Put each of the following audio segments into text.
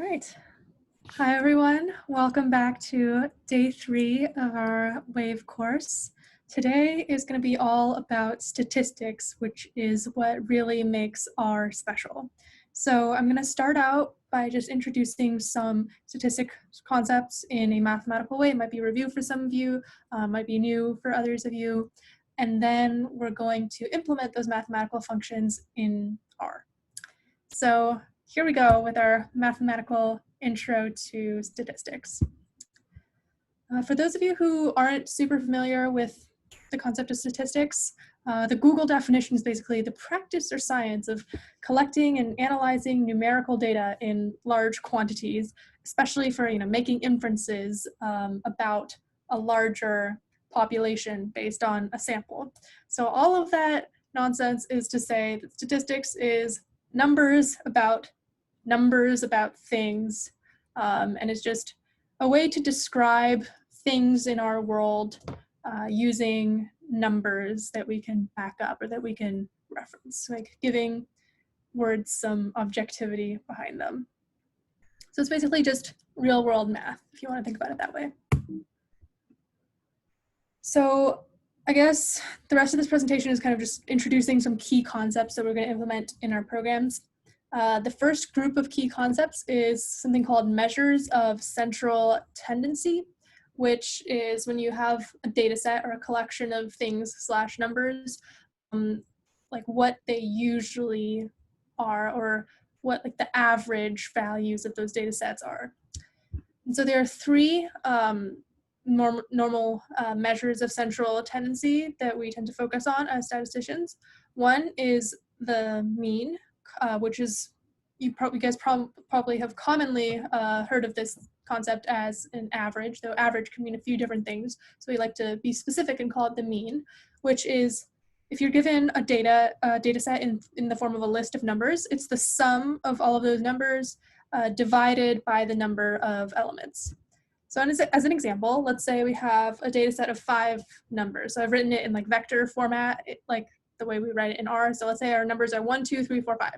right. Hi, everyone. Welcome back to day 3 of our WAVE course. Today is going to be all about statistics, which is what really makes R special. So I'm going to start out by just introducing some statistic concepts in a mathematical way. It might be a review for some of you, might be new for others of you. And then we're going to implement those mathematical functions in R. So here we go with our mathematical intro to statistics. For those of you who aren't super familiar with the concept of statistics, the Google definition is basically the practice or science of collecting and analyzing numerical data in large quantities, especially for making inferences about a larger population based on a sample. So all of that nonsense is to say that statistics is numbers about things, and it's just a way to describe things in our world using numbers that we can back up or that we can reference, like giving words some objectivity behind them. So it's basically just real world math, if you want to think about it that way. So I guess the rest of this presentation is kind of just introducing some key concepts that we're going to implement in our programs. The first group of key concepts is something called measures of central tendency, which is when you have a data set or a collection of things / numbers, like what they usually are or what like the average values of those data sets are. And so there are three normal measures of central tendency that we tend to focus on as statisticians. One is the mean, which is, you guys probably have commonly heard of this concept as an average, though average can mean a few different things. So we like to be specific and call it the mean, which is if you're given a data set in the form of a list of numbers, it's the sum of all of those numbers divided by the number of elements. So as an example, let's say we have a data set of 5 numbers. So I've written it in like vector format, like the way we write it in R. So let's say our numbers are 1, 2, 3, 4, 5.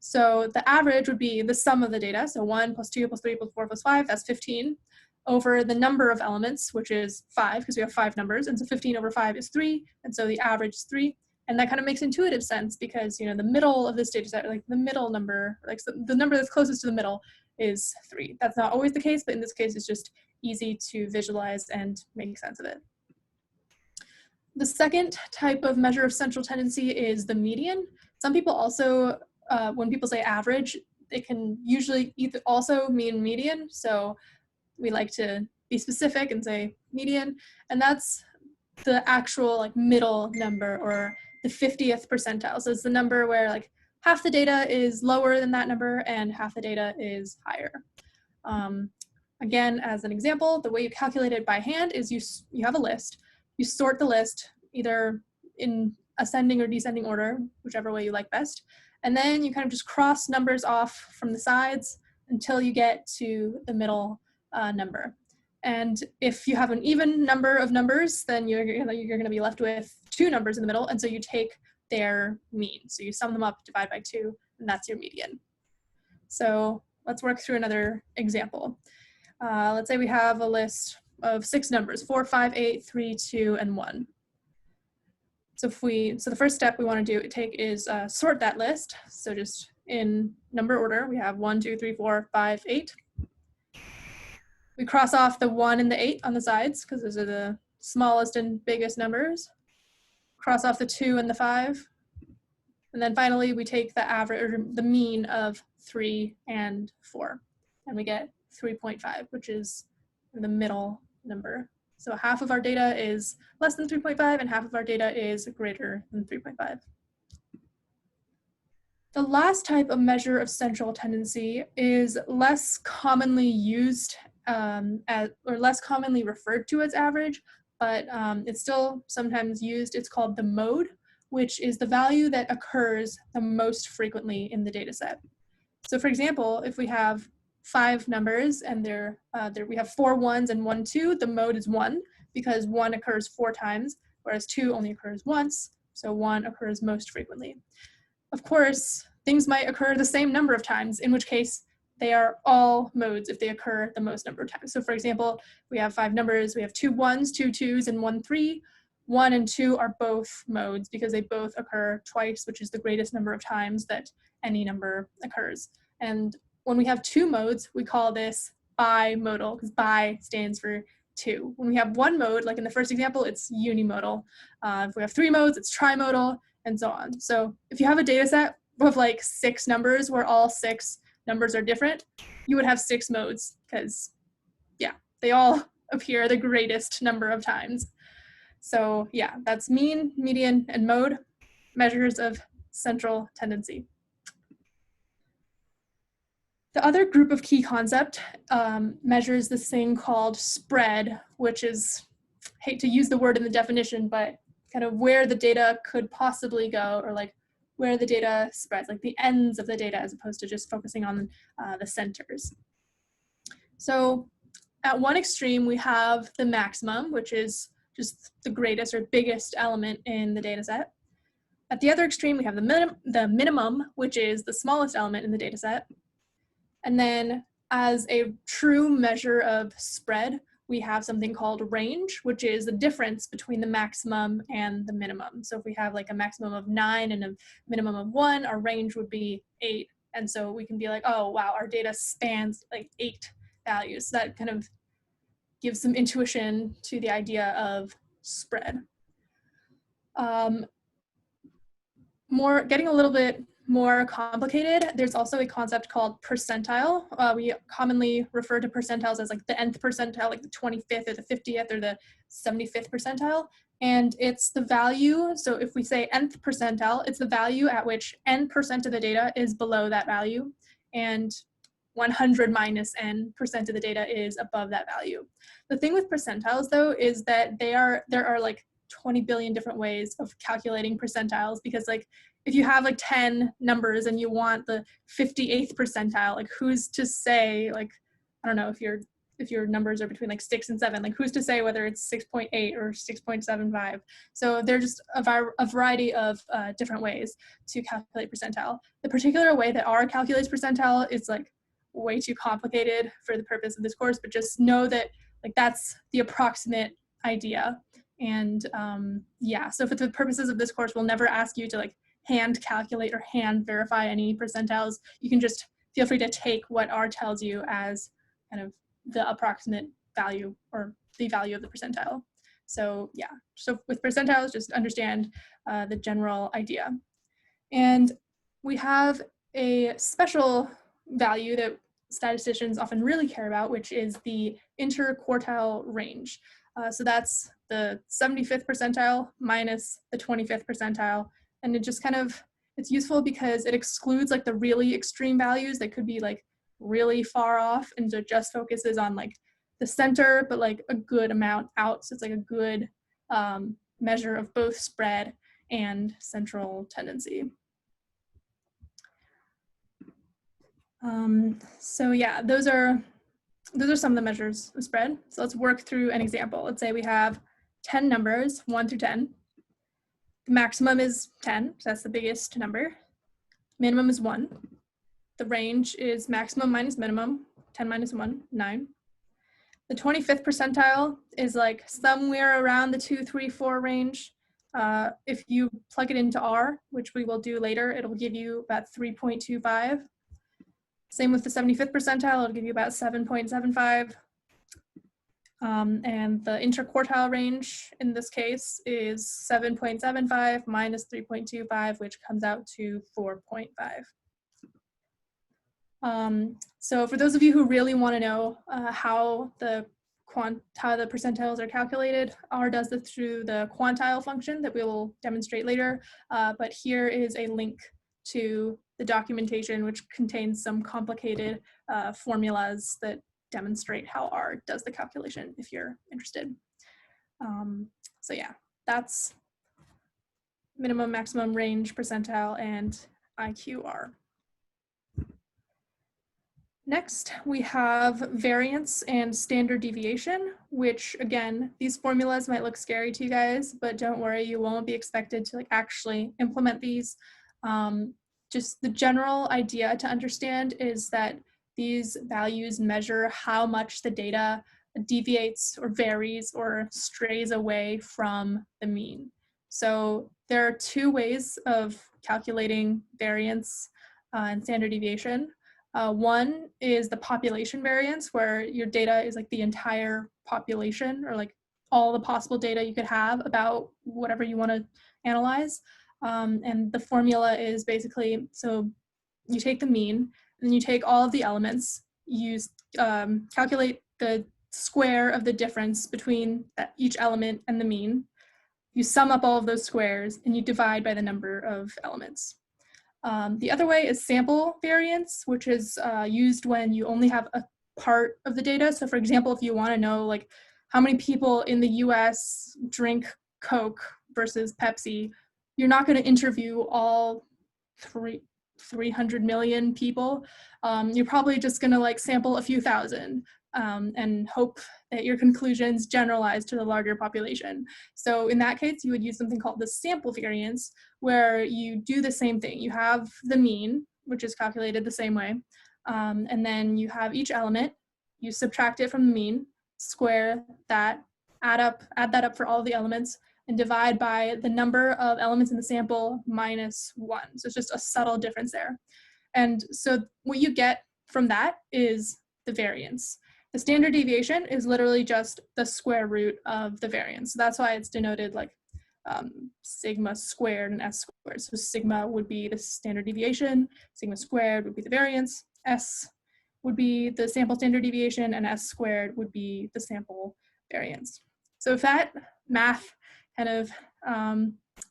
So the average would be the sum of the data. So 1 plus 2 plus 3 plus 4 plus 5, that's 15, over the number of elements, which is 5, because we have 5 numbers. And so 15 over 5 is 3. And so the average is 3. And that kind of makes intuitive sense because, the middle of this data set, like the middle number, like the number that's closest to the middle is 3. That's not always the case, but in this case, it's just easy to visualize and make sense of it. The second type of measure of central tendency is the median. Some people also, when people say average, it can usually either also mean median. So we like to be specific and say median, and that's the actual like middle number or the 50th percentile. So it's the number where like half the data is lower than that number and half the data is higher. Again, as an example, the way you calculate it by hand is you have a list. You sort the list either in ascending or descending order, whichever way you like best. And then you kind of just cross numbers off from the sides until you get to the middle number. And if you have an even number of numbers, then you're going to be left with 2 numbers in the middle. And so you take their mean. So you sum them up, divide by 2, and that's your median. So let's work through another example. Let's say we have a list of 6 numbers, 4, 5, 8, 3, 2, and 1. So the first step we want to take is sort that list. So just in number order, we have 1, 2, 3, 4, 5, 8. We cross off the 1 and the 8 on the sides because those are the smallest and biggest numbers. Cross off the 2 and the 5. And then finally, we take the average, or the mean of 3 and 4. And we get 3.5, which is the middle number. So half of our data is less than 3.5 and half of our data is greater than 3.5. The last type of measure of central tendency is less commonly used or less commonly referred to as average, but it's still sometimes used. It's called the mode, which is the value that occurs the most frequently in the data set. So for example, if we have 5 numbers and we have 4 ones and 1 2, the mode is 1 because 1 occurs 4 times, whereas 2 only occurs once, so 1 occurs most frequently. Of course, things might occur the same number of times, in which case they are all modes if they occur the most number of times. So for example, we have 5 numbers, we have 2 1s, 2 2s, and 1 3. 1 and 2 are both modes because they both occur twice, which is the greatest number of times that any number occurs. And when we have 2 modes, we call this bimodal, because bi stands for 2. When we have 1 mode, like in the first example, it's unimodal. If we have 3 modes, it's trimodal, and so on. So if you have a data set of like 6 numbers where all 6 numbers are different, you would have 6 modes because, yeah, they all appear the greatest number of times. So yeah, that's mean, median, and mode, measures of central tendency. The other group of key concept measures this thing called spread, which is, hate to use the word in the definition, but kind of where the data could possibly go, or like where the data spreads, like the ends of the data as opposed to just focusing on the centers. So at one extreme, we have the maximum, which is just the greatest or biggest element in the data set. At the other extreme, we have the minimum, which is the smallest element in the data set. And then as a true measure of spread, we have something called range, which is the difference between the maximum and the minimum. So if we have like a maximum of 9 and a minimum of 1, our range would be 8. And so we can be like, oh, wow, our data spans like 8 values. So that kind of gives some intuition to the idea of spread. Getting a little bit more complicated, there's also a concept called percentile. We commonly refer to percentiles as like the nth percentile, like the 25th or the 50th or the 75th percentile. And it's the value, so if we say nth percentile, it's the value at which n% of the data is below that value, and 100 minus n% of the data is above that value. The thing with percentiles, though, is that there are like 20 billion different ways of calculating percentiles, because like if you have like 10 numbers and you want the 58th percentile, like who's to say, like, I don't know, if your numbers are between like 6 and 7, like who's to say whether it's 6.8 or 6.75? So there's just a variety of different ways to calculate percentile. The particular way that R calculates percentile is like way too complicated for the purpose of this course, but just know that like that's the approximate idea. And yeah, so for the purposes of this course, we'll never ask you to like hand calculate or hand verify any percentiles. You can just feel free to take what R tells you as kind of the approximate value or the value of the percentile. So yeah, so with percentiles, just understand the general idea. And we have a special value that statisticians often really care about, which is the interquartile range. So that's the 75th percentile minus the 25th percentile. And it just kind of, it's useful because it excludes like the really extreme values that could be like really far off, and so it just focuses on like the center, but like a good amount out. So it's like a good measure of both spread and central tendency. So yeah, those are some of the measures of spread. So let's work through an example. Let's say we have 10 numbers, 1 through 10. The maximum is 10, so that's the biggest number. Minimum is 1. The range is maximum minus minimum, 10 minus 1, 9. The 25th percentile is like somewhere around the 2, 3, 4 range. If you plug it into R, which we will do later, it'll give you about 3.25. Same with the 75th percentile, it'll give you about 7.75. And the interquartile range in this case is 7.75 minus 3.25, which comes out to 4.5. So for those of you who really want to know how the percentiles are calculated, R does this through the quantile function that we will demonstrate later. But here is a link to the documentation, which contains some complicated formulas that demonstrate how R does the calculation if you're interested. So yeah, that's minimum, maximum, range, percentile, and IQR. Next, we have variance and standard deviation, which again, these formulas might look scary to you guys, but don't worry, you won't be expected to like actually implement these. Just the general idea to understand is that these values measure how much the data deviates or varies or strays away from the mean. So there are two ways of calculating variance and standard deviation. One is the population variance, where your data is like the entire population, or like all the possible data you could have about whatever you want to analyze. And the formula is basically, so you take the mean, and then you take all of the elements, you calculate the square of the difference between each element and the mean. You sum up all of those squares, and you divide by the number of elements. The other way is sample variance, which is used when you only have a part of the data. So for example, if you want to know like how many people in the US drink Coke versus Pepsi, you're not going to interview all 300 million people. You're probably just going to like sample a few thousand and hope that your conclusions generalize to the larger population. So in that case, you would use something called the sample variance, where you do the same thing. You have the mean, which is calculated the same way, and then you have each element, you subtract it from the mean, square that, add that up for all the elements, and divide by the number of elements in the sample minus 1. So it's just a subtle difference there. And so what you get from that is the variance. The standard deviation is literally just the square root of the variance. So that's why it's denoted like sigma squared and s squared. So sigma would be the standard deviation, sigma squared would be the variance, s would be the sample standard deviation, and s squared would be the sample variance. So if that math kind of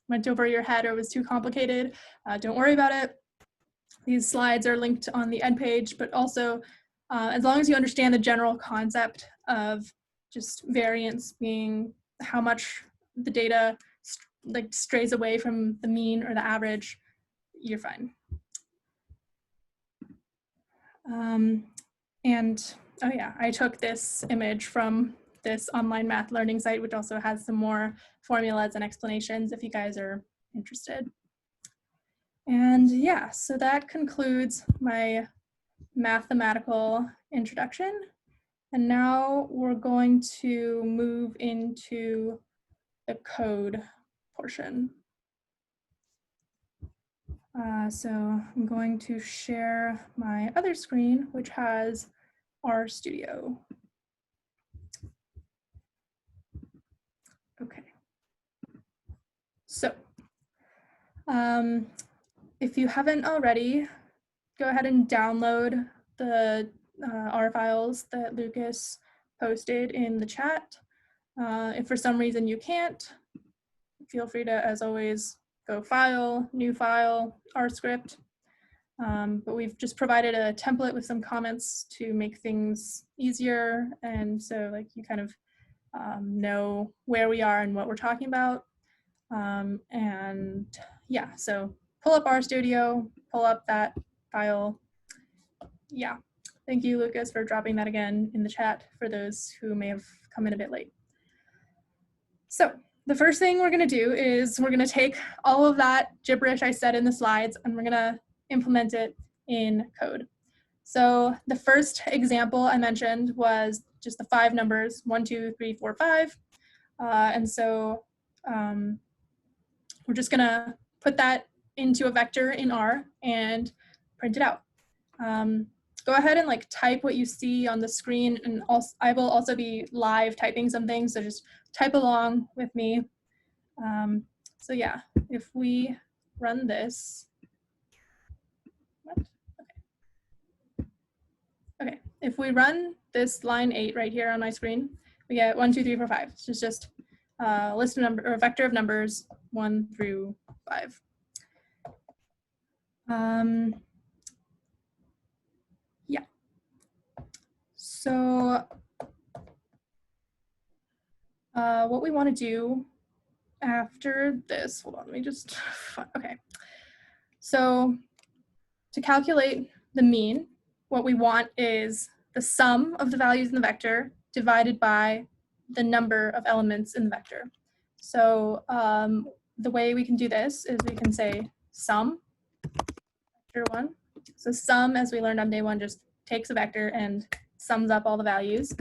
went over your head or was too complicated, don't worry about it. These slides are linked on the ed page, but also as long as you understand the general concept of just variance being how much the data like strays away from the mean or the average, you're fine. And oh yeah, I took this image from this online math learning site, which also has some more formulas and explanations if you guys are interested. And yeah, so that concludes my mathematical introduction. And now we're going to move into the code portion. So I'm going to share my other screen, which has RStudio. Okay. So if you haven't already, go ahead and download the R files that Lucas posted in the chat. If for some reason you can't, feel free to, as always, go File, New File, R script. But we've just provided a template with some comments to make things easier, and so like you kind of know where we are and what we're talking about. And yeah, so pull up RStudio, pull up that file. Yeah, thank you, Lucas, for dropping that again in the chat for those who may have come in a bit late. So the first thing we're going to do is we're going to take all of that gibberish I said in the slides, and we're going to implement it in code. So the first example I mentioned was just the 5 numbers, 1, 2, 3, 4, 5. And so we're just going to put that into a vector in R and print it out. Go ahead and like type what you see on the screen, and also, I will also be live typing some things, so just type along with me. So yeah, if we run this, what? Okay, if we run this line 8 right here on my screen, we get 1, 2, 3, 4, 5. So it's just a list of number or a vector of numbers 1 through 5. Yeah. So what we want to do after this, hold on, let me just, okay. So to calculate the mean, what we want is the sum of the values in the vector divided by the number of elements in the vector. So the way we can do this is we can say sum, vector 1. So sum, as we learned on day 1, just takes a vector and sums up all the values,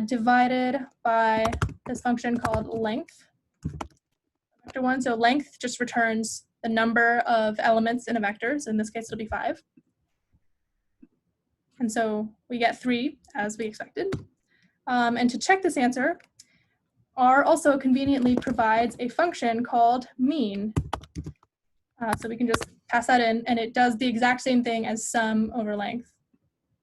divided by this function called length, vector 1. So length just returns the number of elements in a vector. So in this case, it'll be 5. And so we get 3, as we expected. And to check this answer, R also conveniently provides a function called mean. So we can just pass that in, and it does the exact same thing as sum over length.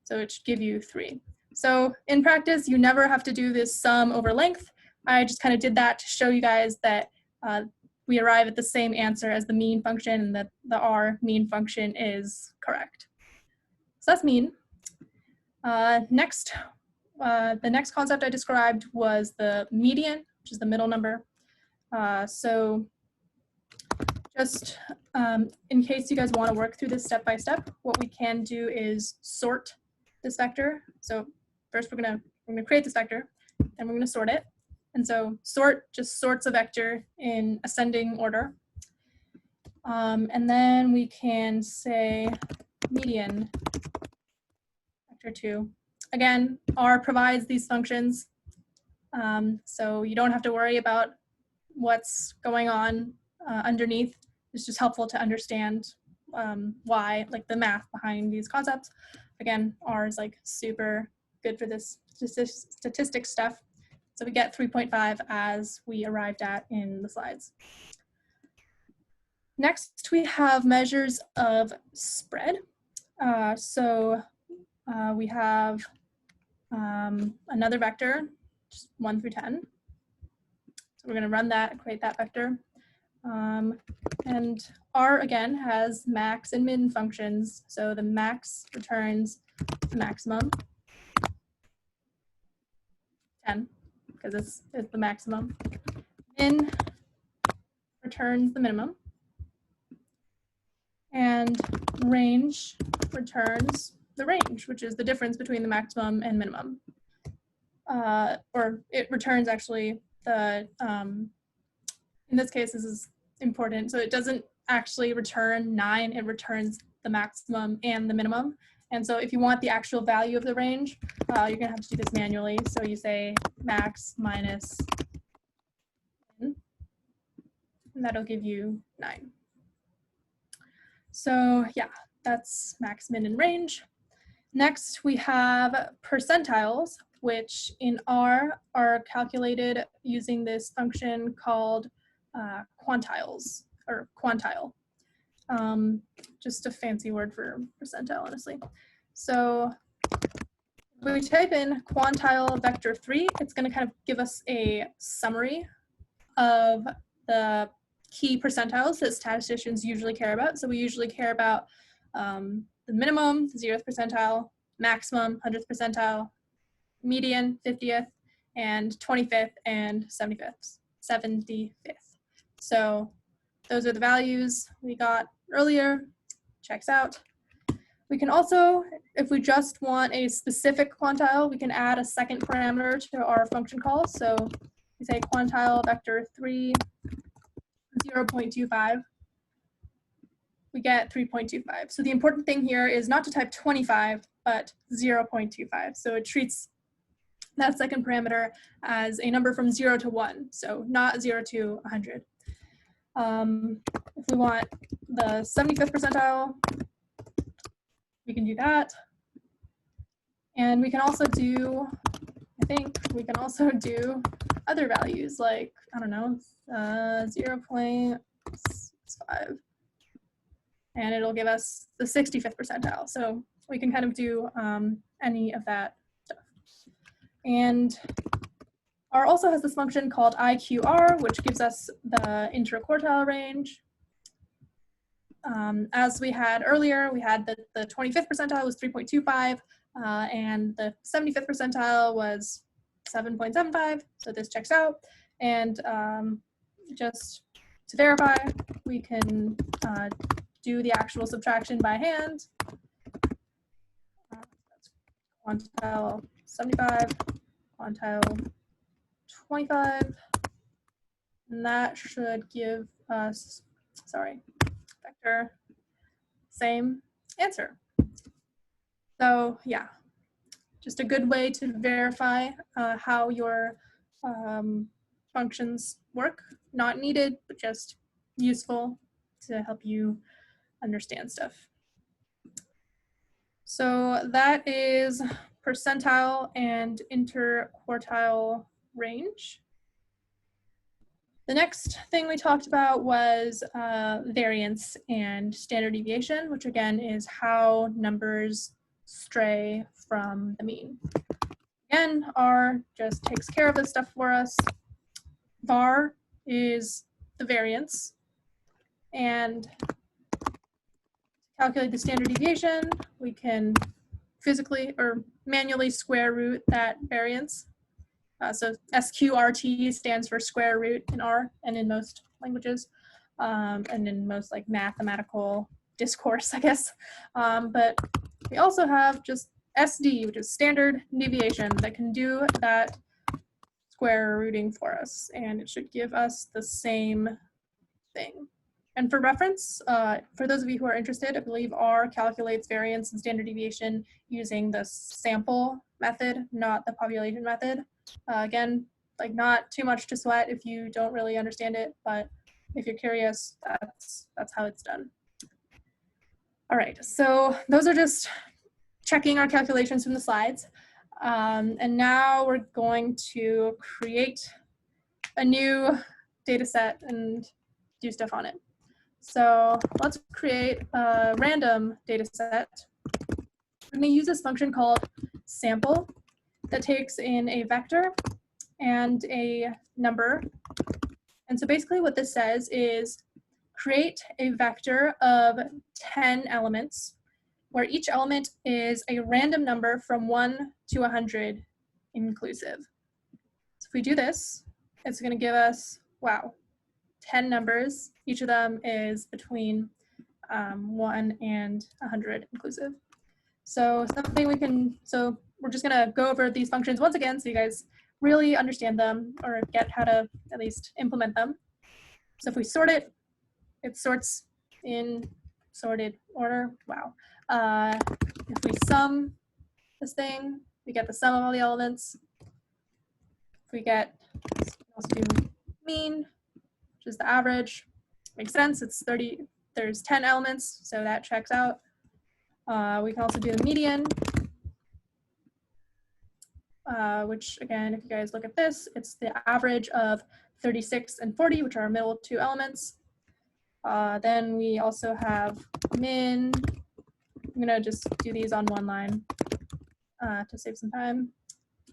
So it should give you 3. So in practice, you never have to do this sum over length. I just kind of did that to show you guys that we arrive at the same answer as the mean function, and that the R mean function is correct. So that's mean. Next, the next concept I described was the median, which is the middle number. So just in case you guys want to work through this step by step, what we can do is sort this vector. So first we're gonna create this vector, and we're gonna sort it. And so sort just sorts a vector in ascending order. And then we can say median vector 2. Again, R provides these functions, so you don't have to worry about what's going on underneath. It's just helpful to understand why, like the math behind these concepts. Again, R is like super good for this statistics stuff. So we get 3.5 as we arrived at in the slides. Next, we have measures of spread. We have another vector, just 1 through 10. So we're going to run that, create that vector. And R, again, has max and min functions. So the max returns the maximum, 10, because it's the maximum. Min returns the minimum. And range returns the range, which is the difference between the maximum and minimum. Or it returns actually the, in this case, this is important. So it doesn't actually return 9, it returns the maximum and the minimum. And so if you want the actual value of the range, you're gonna have to do this manually. So you say max minus min, and that'll give you 9. So yeah, that's max, min, and range. Next, we have percentiles, which in R are calculated using this function called quantiles, or quantile. Just a fancy word for percentile, honestly. So if we type in quantile vector 3, it's going to kind of give us a summary of the key percentiles that statisticians usually care about. So we usually care about the minimum, 0th percentile, maximum, 100th percentile, median, 50th, and 25th and 75th. So those are the values we got earlier. Checks out. We can also, if we just want a specific quantile, we can add a second parameter to our function call. So we say quantile vector 3, 0.25. We get 3.25. So the important thing here is not to type 25, but 0.25. So it treats that second parameter as a number from 0 to 1, so not 0 to 100. If we want the 75th percentile, we can do that. And we can also do, I think we can also do other values like, I don't know, 0.65. And it'll give us the 65th percentile. So we can kind of do any of that stuff. And R also has this function called IQR, which gives us the interquartile range. As we had earlier, we had the 25th percentile was 3.25, and the 75th percentile was 7.75, so this checks out. And just to verify, we can do the actual subtraction by hand. Quantile 75, quantile 25, and that should give us, sorry, vector, same answer. So yeah, just a good way to verify how your functions work. Not needed, but just useful to help you understand stuff. So that is percentile and interquartile range. The next thing we talked about was variance and standard deviation, which again is how numbers stray from the mean. Again, R just takes care of this stuff for us. Var is the variance, and to calculate the standard deviation, we can physically or manually square root that variance. So SQRT stands for square root in R and in most languages, and in most like mathematical discourse, I guess. But we also have just SD, which is standard deviation, that can do that square rooting for us, and it should give us the same thing. And for reference, for those of you who are interested, I believe R calculates variance and standard deviation using the sample method, not the population method. Again, like not too much to sweat if you don't really understand it, but if you're curious, that's how it's done. All right, so those are just checking our calculations from the slides. And now we're going to create a new data set and do stuff on it. So let's create a random data set. We're going to use this function called sample that takes in a vector and a number. And so basically what this says is create a vector of 10 elements where each element is a random number from 1 to 100 inclusive. So if we do this, it's going to give us, wow, 10 numbers. Each of them is between 1 and 100 inclusive. So something we can, so we're just gonna go over these functions once again so you guys really understand them or get how to at least implement them. So if we sort it, it sorts in sorted order, wow. If we sum this thing, we get the sum of all the elements. If we get, let's also do mean, which is the average. Makes sense, it's 30, there's 10 elements, so that checks out. We can also do the median, which again, if you guys look at this, it's the average of 36 and 40, which are our middle two elements. Then we also have min. I'm gonna just do these on one line to save some time.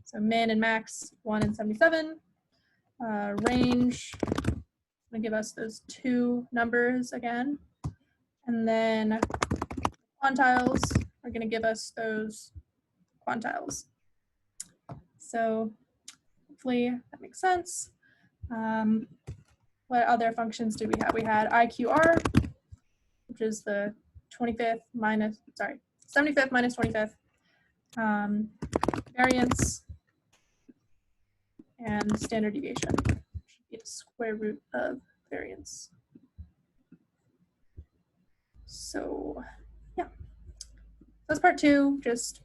So min and max, 1 and 77. Range, gonna give us those two numbers again. And then quantiles are gonna give us those quantiles. So hopefully that makes sense. What other functions did we have? We had IQR, which is the 25th minus, sorry, 75th minus 25th. Variance and standard deviation. Should be the square root of variance. So yeah, that's part 2, just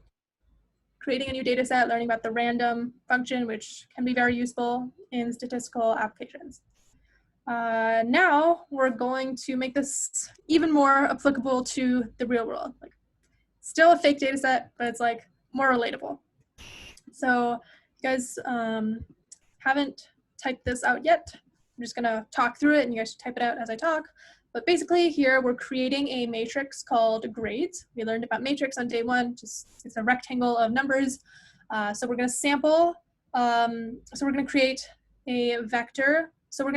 creating a new data set, learning about the random function, which can be very useful in statistical applications. Now we're going to make this even more applicable to the real world. Like, still a fake data set, but it's like more relatable. So you guys haven't typed this out yet. I'm just gonna talk through it and you guys should type it out as I talk. But basically here we're creating a matrix called grades. We learned about matrix on day 1, just it's a rectangle of numbers. So we're gonna sample, so we're gonna create a vector. So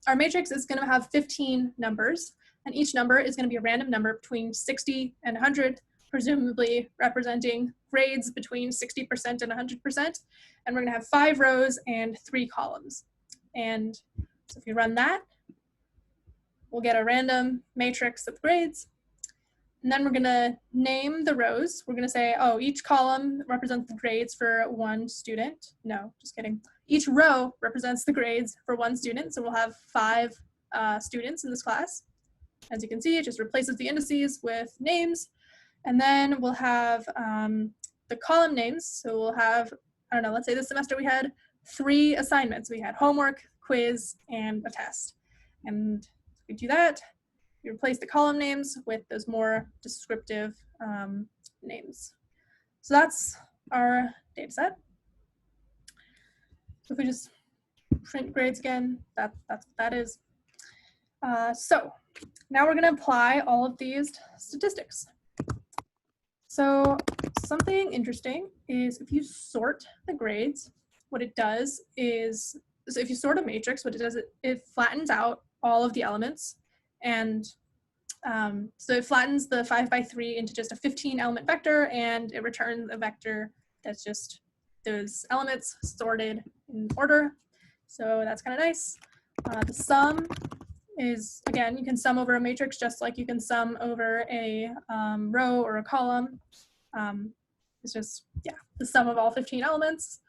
our matrix is gonna have 15 numbers, and each number is gonna be a random number between 60 and 100, presumably representing grades between 60% and 100%. And we're gonna have 5 rows and 3 columns. And so if you run that, we'll get a random matrix of grades. And then we're gonna name the rows. We're gonna say, oh, each column represents the grades for 1 student. No, just kidding. Each row represents the grades for 1 student. So we'll have 5 students in this class. As you can see, it just replaces the indices with names. And then we'll have the column names. So we'll have, I don't know, let's say this semester we had 3 assignments. We had homework, quiz, and a test. And we do that. We replace the column names with those more descriptive names. So that's our data set. So if we just print grades again, that's what that is. So now we're going to apply all of these statistics. So something interesting is if you sort the grades, what it does is, so if you sort a matrix, what it does, it flattens out all of the elements. And so it flattens the 5 by 3 into just a 15 element vector, and it returns a vector that's just those elements sorted in order. So that's kind of nice. The sum is, again, you can sum over a matrix just like you can sum over a row or a column. It's just, yeah, the sum of all 15 elements.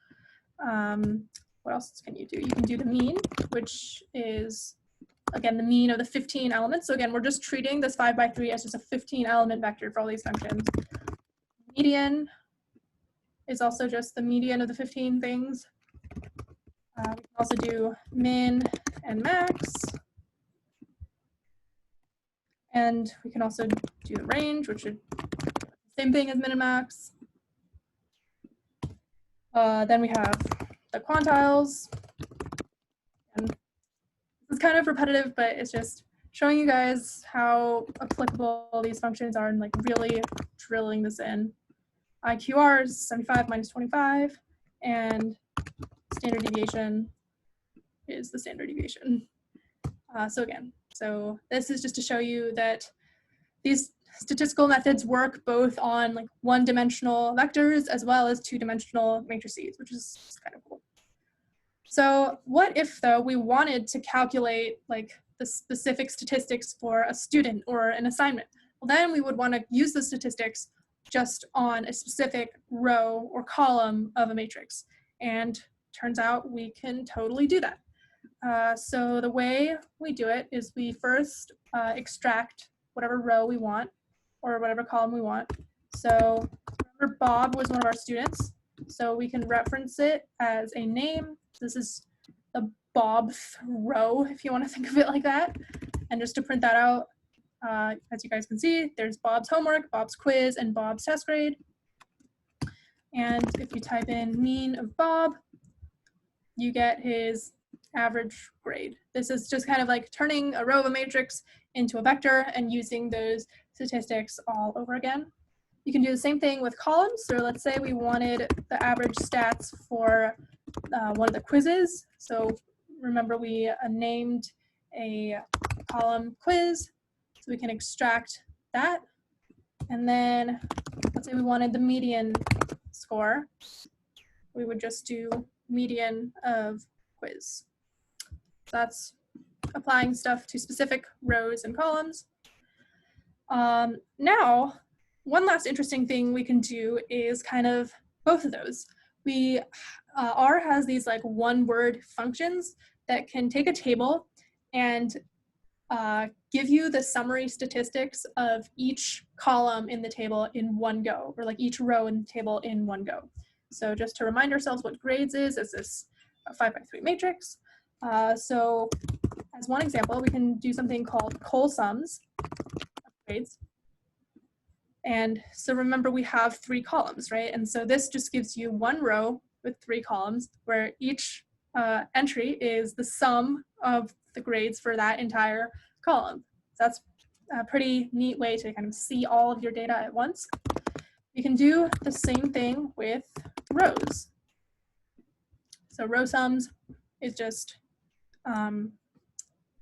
What else can you do? You can do the mean, which is, again, the mean of the 15 elements. So again, we're just treating this 5 by 3 as just a 15 element vector for all these functions. Median is also just the median of the 15 things. We can also do min and max. And we can also do the range, which is the same thing as min and max. Then we have the quantiles. And it's kind of repetitive, but it's just showing you guys how applicable these functions are and like really drilling this in. IQR is 75 minus 25, and standard deviation is the standard deviation. So this is just to show you that these statistical methods work both on like one-dimensional vectors as well as two-dimensional matrices, which is kind of cool. So what if, though, we wanted to calculate like the specific statistics for a student or an assignment? Well, then we would want to use the statistics just on a specific row or column of a matrix. And turns out we can totally do that. So the way we do it is we first extract whatever row we want or whatever column we want. So remember, Bob was one of our students, so we can reference it as a name. This is the Bob row, if you want to think of it like that. And just to print that out, as you guys can see, there's Bob's homework, Bob's quiz, and Bob's test grade. And if you type in mean of Bob, you get his average grade. This is just kind of like turning a row of a matrix into a vector and using those statistics all over again. You can do the same thing with columns. So let's say we wanted the average stats for one of the quizzes. So remember, we named a column quiz, so we can extract that. And then let's say we wanted the median score. We would just do median of quiz. So that's applying stuff to specific rows and columns. Now, one last interesting thing we can do is kind of both of those. R has these like one-word functions that can take a table and give you the summary statistics of each column in the table in one go, or like each row in the table in one go. So just to remind ourselves what grades is this 5 by 3 matrix. So as one example, we can do something called col sums of grades. And so remember, we have 3 columns, right? And so this just gives you one row with 3 columns where each entry is the sum of the grades for that entire column. So that's a pretty neat way to kind of see all of your data at once. You can do the same thing with rows. So row sums is just,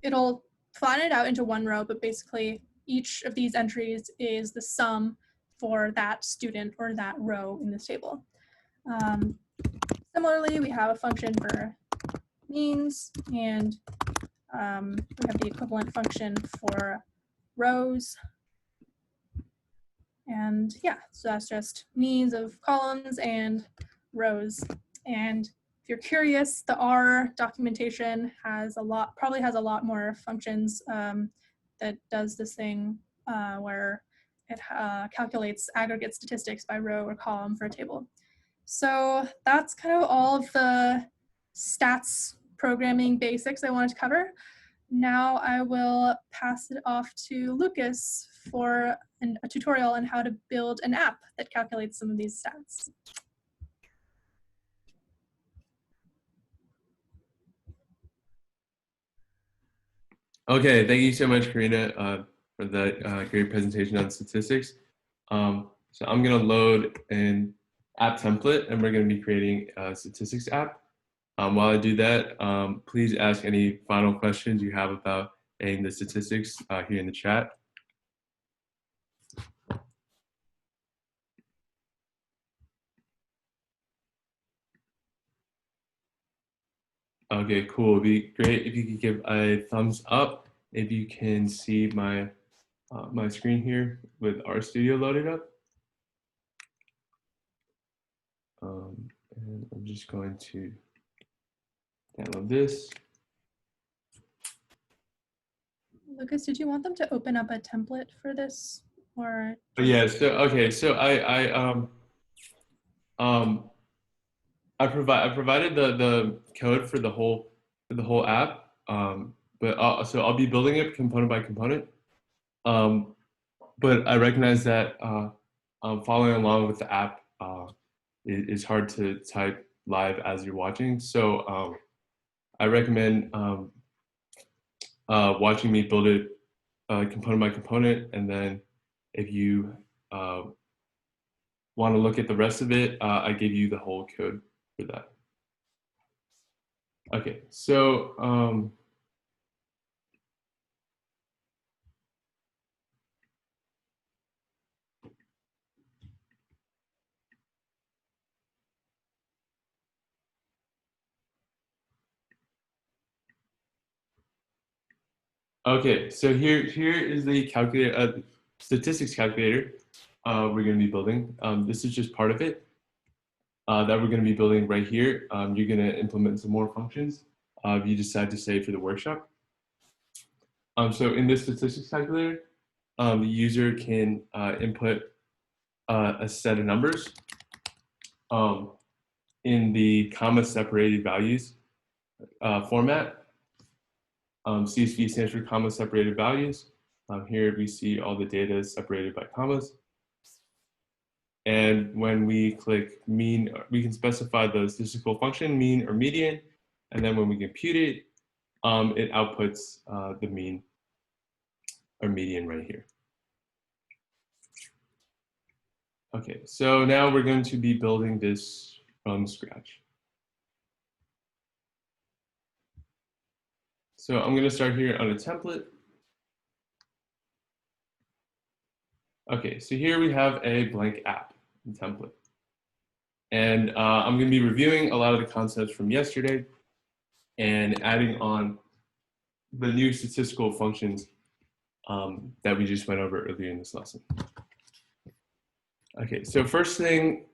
it'll flatten it out into one row, but basically each of these entries is the sum for that student or that row in this table. Similarly, we have a function for means, and we have the equivalent function for rows. And yeah, so that's just means of columns and rows. And if you're curious, the R documentation has probably has a lot more functions that does this thing where it calculates aggregate statistics by row or column for a table. So that's kind of all of the stats programming basics I wanted to cover. Now I will pass it off to Lucas for a tutorial on how to build an app that calculates some of these stats. Okay, thank you so much, Karina, for that great presentation on statistics. So I'm going to load an app template, and we're going to be creating a statistics app. While I do that, please ask any final questions you have about adding the statistics here in the chat. Okay, cool. It'd be great if you could give a thumbs up if you can see my my screen here with RStudio loaded up. And I'm just going to download this. Lucas, did you want them to open up a template for this, or? Yeah. So okay. So I provided the code for the whole app. But so I'll be building it component by component. But I recognize that following along with the app is hard to type live as you're watching. So I recommend watching me build it component by component, and then if you want to look at the rest of it, I give you the whole code for that. Okay, so okay, so here is the calculator, statistics calculator we're going to be building. This is just part of it that we're going to be building right here. You're going to implement some more functions if you decide to stay for the workshop. So in this statistics calculator, the user can input a set of numbers in the comma separated values format. CSV stands for comma separated values. Here we see all the data separated by commas. And when we click mean, we can specify the statistical function, mean or median. And then when we compute it, it outputs the mean or median right here. Okay, so now we're going to be building this from scratch. So I'm going to start here on a template. Okay, so here we have a blank app template. And I'm going to be reviewing a lot of the concepts from yesterday and adding on the new statistical functions that we just went over earlier in this lesson. Okay, so first thing,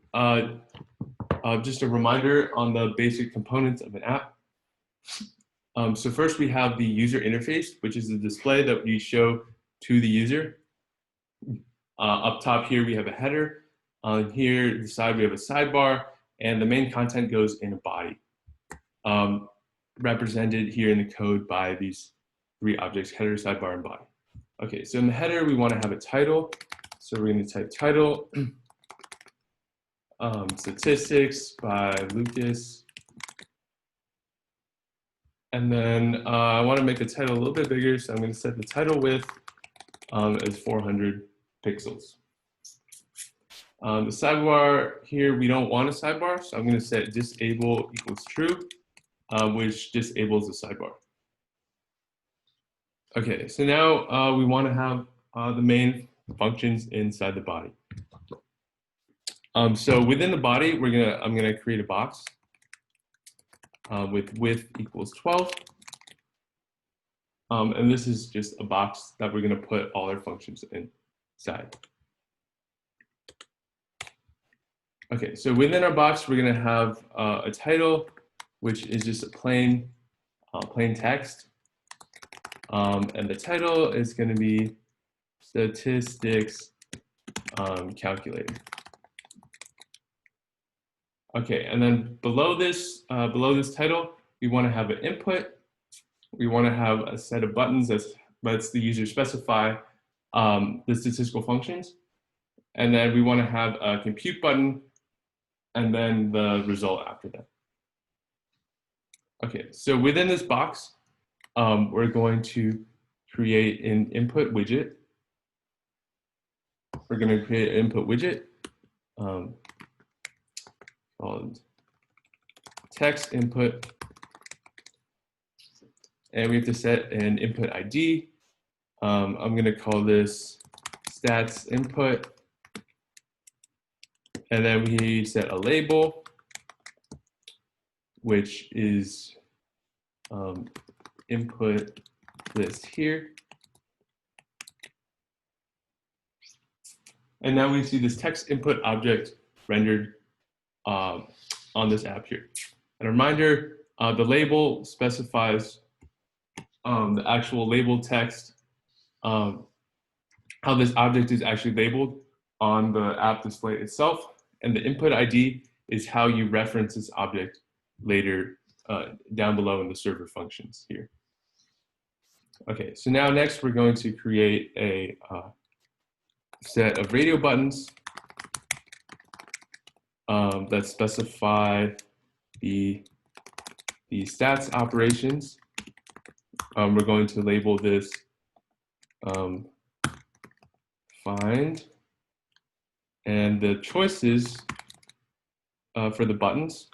just a reminder on the basic components of an app. So first we have the user interface, which is the display that we show to the user. Up top here we have a header. On here, the side we have a sidebar, and the main content goes in a body, represented here in the code by these three objects: header, sidebar, and body. Okay, so in the header we want to have a title. So we're going to type title, statistics by Lucas. And then I want to make the title a little bit bigger, so I'm going to set the title width as 400 pixels. The sidebar here, we don't want a sidebar, so I'm going to set disable equals true, which disables the sidebar. Okay, so now we want to have the main functions inside the body. So within the body, I'm gonna create a box with width equals 12. And this is just a box that we're gonna put all our functions inside. Okay, so within our box, we're gonna have a title, which is just a plain text. And the title is gonna be statistics calculator. Okay, and then below this title, we want to have an input. We want to have a set of buttons that lets the user specify the statistical functions. And then we want to have a compute button and then the result after that. Okay, so within this box, we're going to create an input widget. We're going to create an input widget called text input. And we have to set an input ID. I'm going to call this stats input. And then we set a label, which is input list here. And now we see this text input object rendered on this app here. And a reminder, the label specifies the actual label text, how this object is actually labeled on the app display itself. And the input ID is how you reference this object later down below in the server functions here. Okay, so now next we're going to create a set of radio buttons that specify the stats operations. We're going to label this find, and the choices for the buttons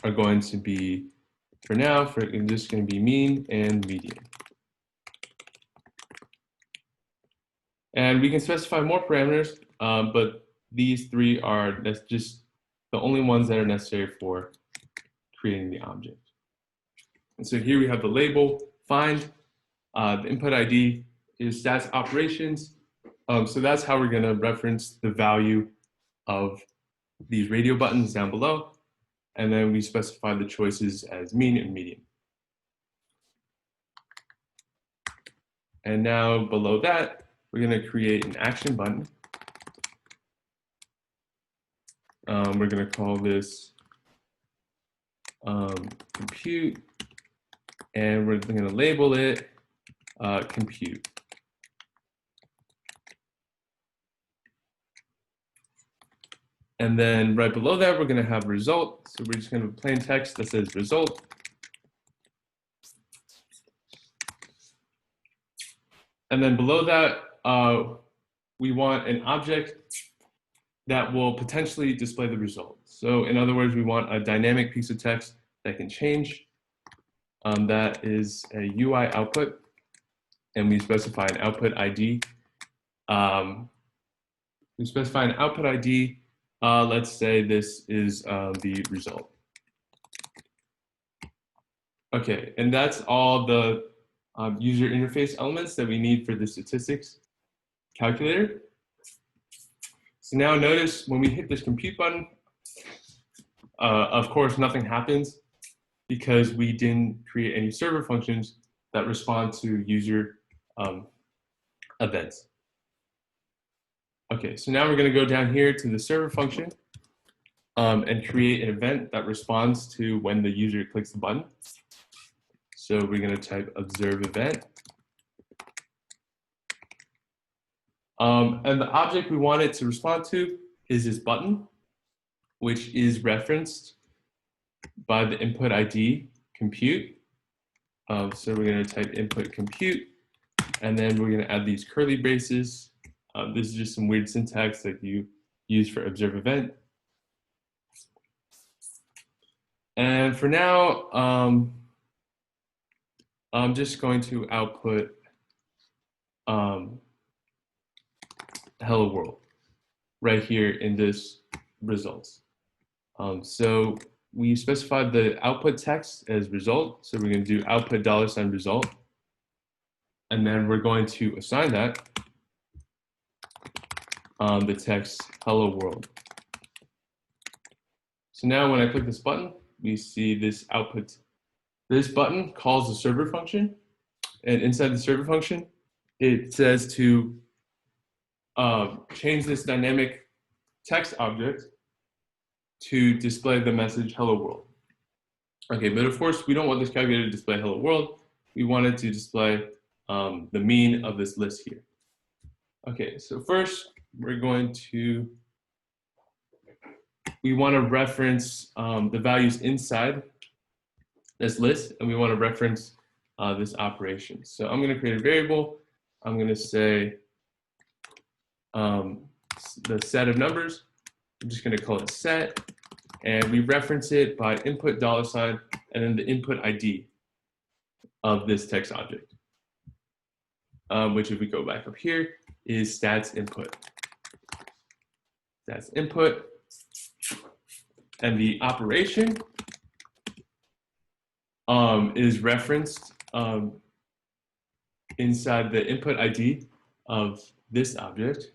are going to be, for now, just going to be mean and median. And we can specify more parameters, but these three are just the only ones that are necessary for creating the object. And so here we have the label, find, the input ID is stats operations. So that's how we're going to reference the value of these radio buttons down below. And then we specify the choices as mean and median. And now below that, we're going to create an action button. We're going to call this compute, and we're going to label it compute. And then right below that, we're going to have result. So we're just going to have plain text that says result. And then below that, we want an object that will potentially display the result. So in other words, we want a dynamic piece of text that can change. That is a UI output, and we specify an output ID. We specify an output ID. Let's say this is the result. Okay, and that's all the user interface elements that we need for the statistics calculator. So now notice when we hit this compute button, of course, nothing happens because we didn't create any server functions that respond to user events. Okay, so now we're going to go down here to the server function and create an event that responds to when the user clicks the button. So we're going to type observe event. And the object we want it to respond to is this button, which is referenced by the input ID compute. So we're going to type input compute, and then we're going to add these curly braces. This is just some weird syntax that you use for observe event. And for now, I'm just going to output hello world right here in this results. So we specified the output text as result. So we're going to do output $result. And then we're going to assign that the text hello world. So now when I click this button, we see this output. This button calls the server function. And inside the server function, it says to change this dynamic text object to display the message hello world. Okay, but of course we don't want this calculator to display hello world. We want it to display the mean of this list here. Okay, so first we want to reference the values inside this list, and we want to reference this operation. So I'm going to create a variable. I'm going to say the set of numbers. I'm just going to call it set, and we reference it by input $, and then the input ID of this text object, which if we go back up here is stats input. Stats input, and the operation is referenced inside the input ID of this object,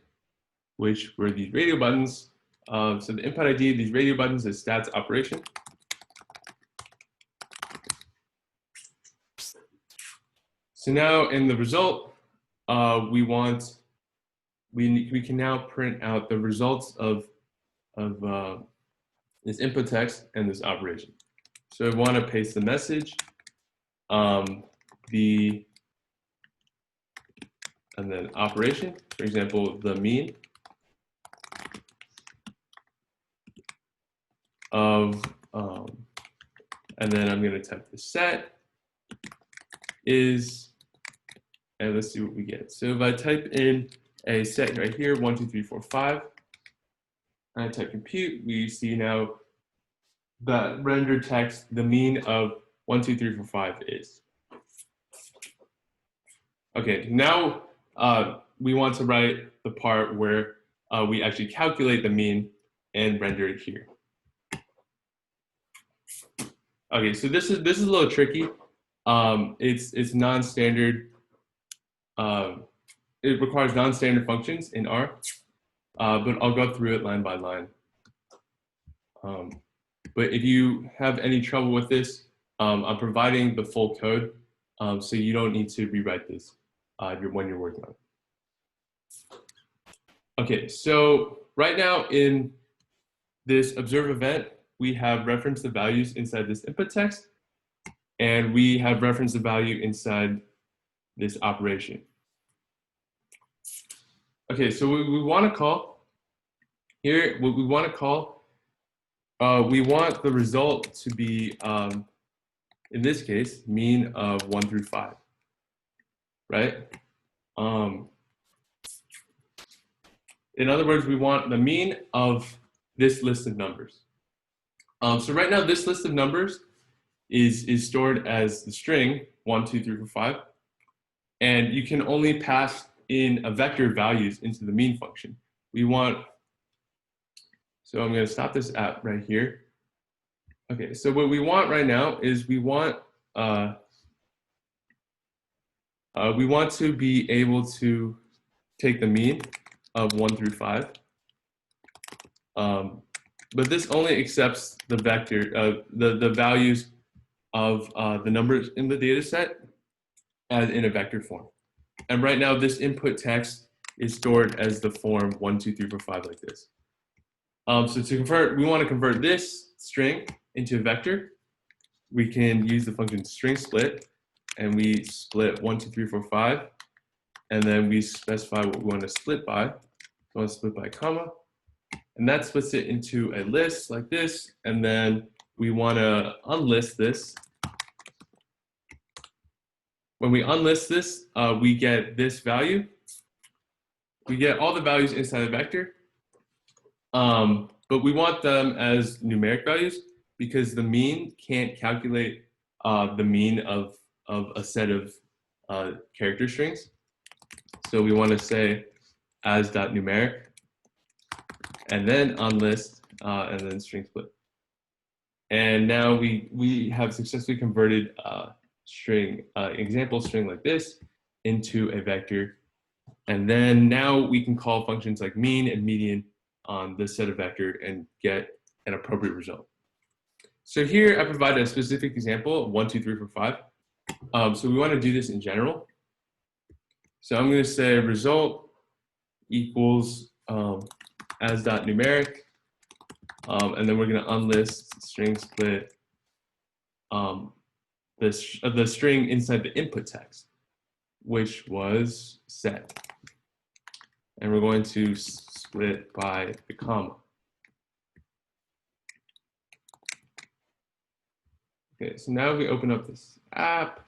which were these radio buttons. So the input ID of these radio buttons is stats operation. So now in the result, we can now print out the results of this input text and this operation. So I want to paste the message, and then operation, for example, the mean of, and then I'm going to type the set is, and let's see what we get. So if I type in a set right here, 1, 2, 3, 4, 5, and I type compute, we see now that rendered text, the mean of 1, 2, 3, 4, 5 is. Okay, now we want to write the part where we actually calculate the mean and render it here. Okay, so this is a little tricky. It's non-standard. It requires non-standard functions in R, but I'll go through it line by line. But if you have any trouble with this, I'm providing the full code, so you don't need to rewrite this when you're working on it. Okay, so right now in this observe event, we have referenced the values inside this input text, and we have referenced the value inside this operation. Okay, so we want to call here, what we want to call, we want the result to be, in this case, mean of 1 through 5, right? In other words, we want the mean of this list of numbers. So right now, this list of numbers is stored as the string 1, 2, 3, 4, 5, and you can only pass in a vector values into the mean function. We want, so I'm going to stop this app right here. Okay, so what we want right now is we want to be able to take the mean of 1 through 5. But this only accepts the vector, the values of the numbers in the data set as in a vector form. And right now, this input text is stored as the form 1, 2, 3, 4, 5 like this. So to convert, we want to convert this string into a vector. We can use the function string split, and we split 1, 2, 3, 4, 5, and then we specify what we want to split by. So I want to split by a comma, and that splits it into a list like this, and then we want to unlist this. When we unlist this, we get this value. We get all the values inside the vector, but we want them as numeric values because the mean can't calculate the mean of a set of character strings. So we want to say as.numeric, and then unlist, and then string split. And now we have successfully converted string, example string like this into a vector. And then now we can call functions like mean and median on this set of vector and get an appropriate result. So here I provided a specific example of 1, 2, 3, 4, 5. So we want to do this in general. So I'm going to say result equals as dot numeric, and then we're going to unlist string split the string inside the input text, which was set. And we're going to split by the comma. Okay, so now we open up this app,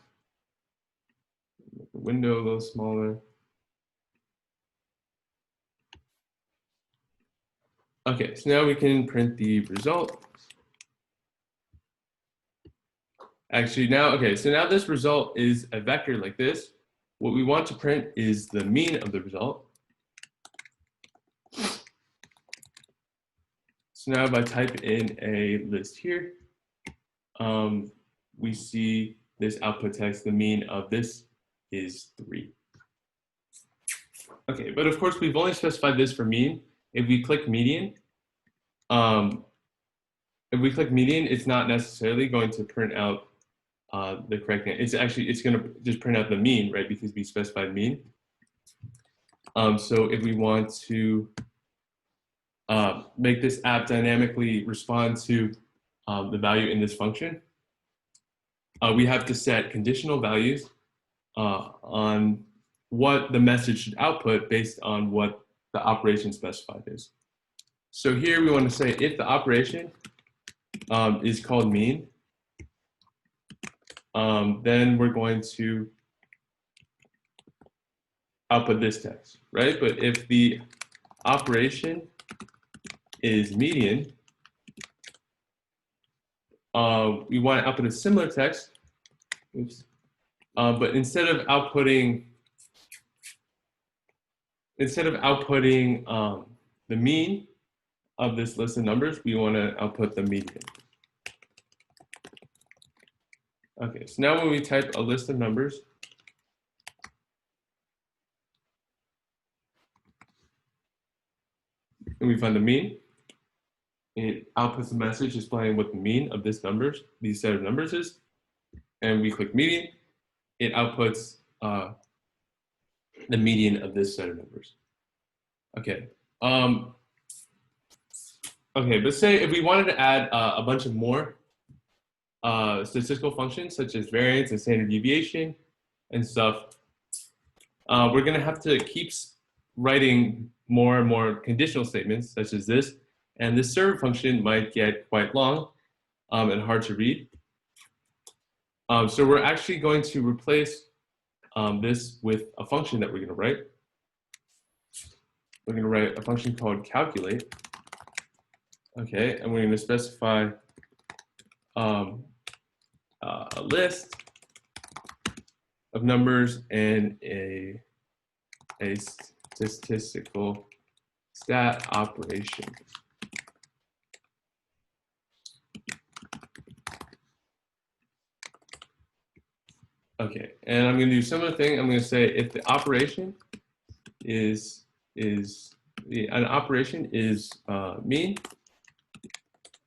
make the window a little smaller. Okay, so now we can print the result. Actually, now, okay, so now this result is a vector like this. What we want to print is the mean of the result. So now if I type in a list here, we see this output text, the mean of this is 3. Okay, but of course we've only specified this for mean. If we click median, it's not necessarily going to print out the correct name. It's going to just print out the mean, right? Because we specified mean. So if we want to make this app dynamically respond to the value in this function, we have to set conditional values on what the message should output based on what the operation specified is. So here we want to say if the operation is called mean, then we're going to output this text, right? But if the operation is median, we want to output a similar text. Oops. But instead of outputting the mean of this list of numbers, we want to output the median. Okay, so now when we type a list of numbers, and we find the mean, it outputs a message displaying what the mean of these set of numbers is, and we click median, it outputs the median of this set of numbers. Okay. Okay, but say if we wanted to add a bunch of more statistical functions such as variance and standard deviation and stuff, we're going to have to keep writing more and more conditional statements such as this, and this server function might get quite long and hard to read. So we're actually going to replace this with a function that we're going to write. We're going to write a function called calculate. Okay, and we're going to specify a list of numbers and a statistical stat operation. Okay, and I'm going to do a similar thing. I'm going to say if the operation is mean,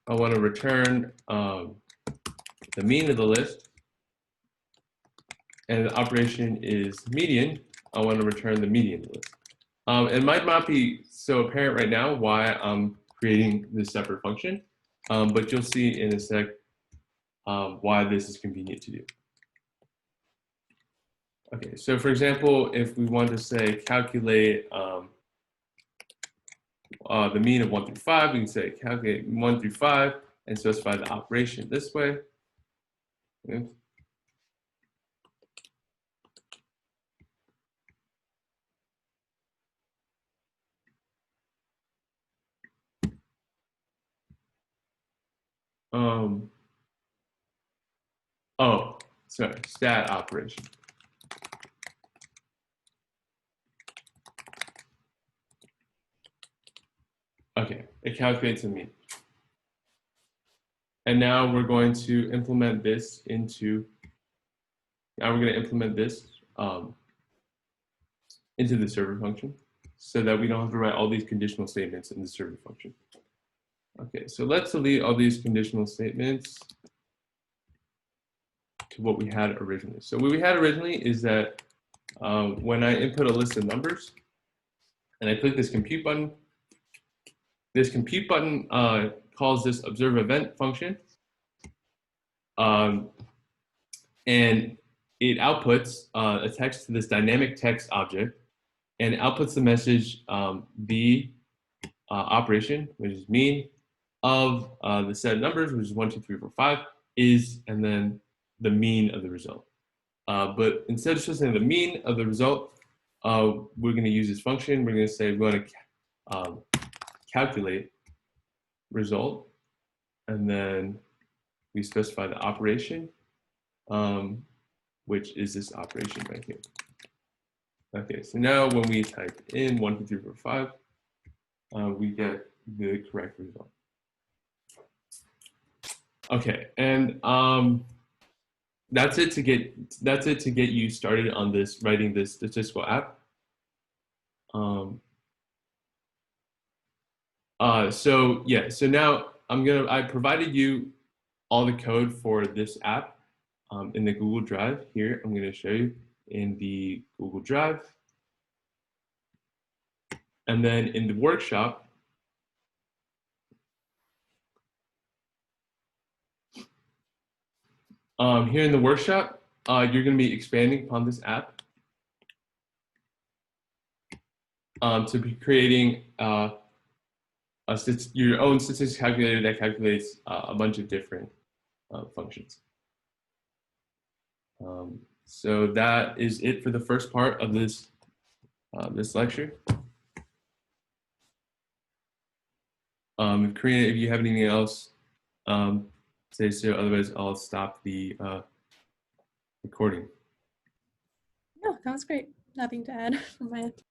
I want to return the mean of the list, and the operation is median, I want to return the median of the list. It might not be so apparent right now why I'm creating this separate function, but you'll see in a sec why this is convenient to do. Okay, so for example, if we want to say calculate the mean of 1 through 5, we can say calculate 1 through 5 and specify the operation this way. Okay. Oh, sorry, stat operation. Okay, it calculates a mean. And now we're going to implement this into into the server function so that we don't have to write all these conditional statements in the server function. Okay, so let's delete all these conditional statements to what we had originally. So what we had originally is that when I input a list of numbers and I click this compute button. This compute button calls this observe event function, and it outputs a text to this dynamic text object, and outputs the message the operation, which is mean, of the set of numbers, which is 1, 2, 3, 4, 5, is, and then the mean of the result. But instead of just saying the mean of the result, we're going to use this function. We're going to say we want to calculate result, and then we specify the operation, which is this operation right here. Okay, so now when we type in 1, 2, 3, 4, 5, we get the correct result. Okay, and that's it to get you started on this writing this statistical app. So now I provided you all the code for this app in the Google Drive. Here I'm going to show you in the Google Drive, and then in the workshop. Here in the workshop, you're going to be expanding upon this app to be creating your own statistics calculator that calculates a bunch of different functions. So that is it for the first part of this this lecture. Karina, if you have anything else, say so. Otherwise, I'll stop the recording. No, that was great. Nothing to add from my end.